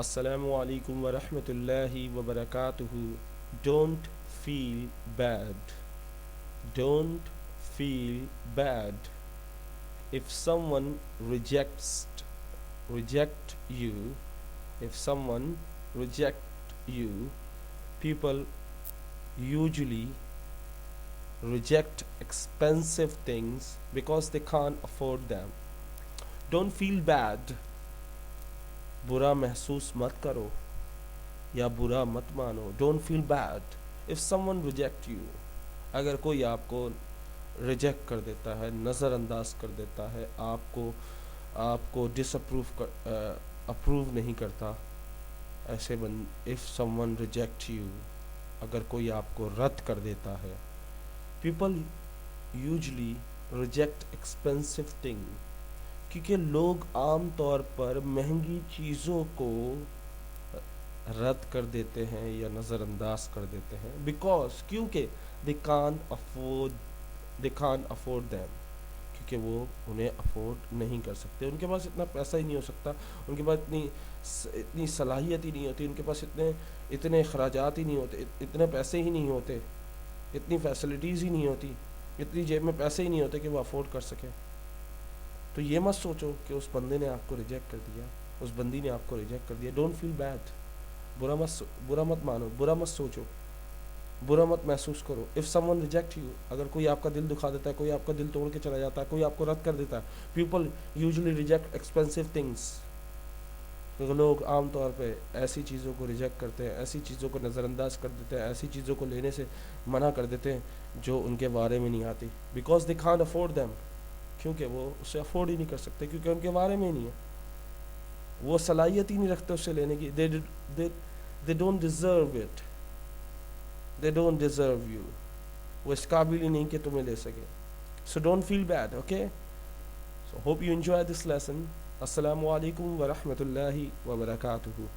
Assalamu alaikum wa rahmatullahi wa barakatuhu. Don't feel bad. Don't feel bad. If someone reject you, if someone reject you, people usually reject expensive things because they can't afford them. Don't feel bad. बुरा महसूस मत करो या बुरा मत मानो. Don't feel bad if someone reject you. अगर कोई आपको रिजेक्ट कर देता है, नज़रअंदाज कर देता है, आपको आपको अप्रूव नहीं करता, ऐसे इफ़ समवन रिजेक्ट यू, अगर कोई आपको रद्द कर देता है, people usually reject expensive thing, क्योंकि लोग आम तौर पर महंगी चीज़ों को रद्द कर देते हैं या नज़रअंदाज कर देते हैं. बिकॉज क्योंकि दे कान अफोर्ड दैम, क्योंकि वो उन्हें अफोर्ड नहीं कर सकते. उनके पास इतना पैसा ही नहीं हो सकता, उनके पास इतनी सलाहियत ही नहीं होती, उनके पास इतने अखराजात ही नहीं होते, इतने पैसे ही नहीं होते, इतनी फैसिलिटीज़ ही नहीं होती, इतनी जेब में पैसे ही नहीं होते कि वो अफोर्ड कर सके. तो ये मत सोचो कि उस बंदे ने आपको रिजेक्ट कर दिया, उस बंदी ने आपको रिजेक्ट कर दिया. Don't feel bad. बुरा मत मानो, बुरा मत सोचो, बुरा मत महसूस करो. इफ़ समवन रिजेक्ट यू, अगर कोई आपका दिल दुखा देता है, कोई आपका दिल तोड़ के चला जाता है, कोई आपको रद्द कर देता है, people usually reject expensive things. तो लोग आमतौर पे ऐसी चीज़ों को रिजेक्ट करते हैं, ऐसी चीज़ों को नज़रअंदाज कर देते हैं, ऐसी चीज़ों को लेने से मना कर देते हैं जो उनके बारे में नहीं आती. Because they can't afford them, क्योंकि वो उसे अफोर्ड ही नहीं कर सकते, क्योंकि उनके बारे में ही नहीं है, वो सलाहियत ही नहीं रखते उससे लेने की. They don't deserve it, they don't deserve you. वो इस काबिल ही नहीं कि तुम्हें ले सके. So don't feel bad. Okay, so hope you enjoy this lesson. अस्सलामु अलैकुम व रहमतुल्लाहि व बरकातुहू.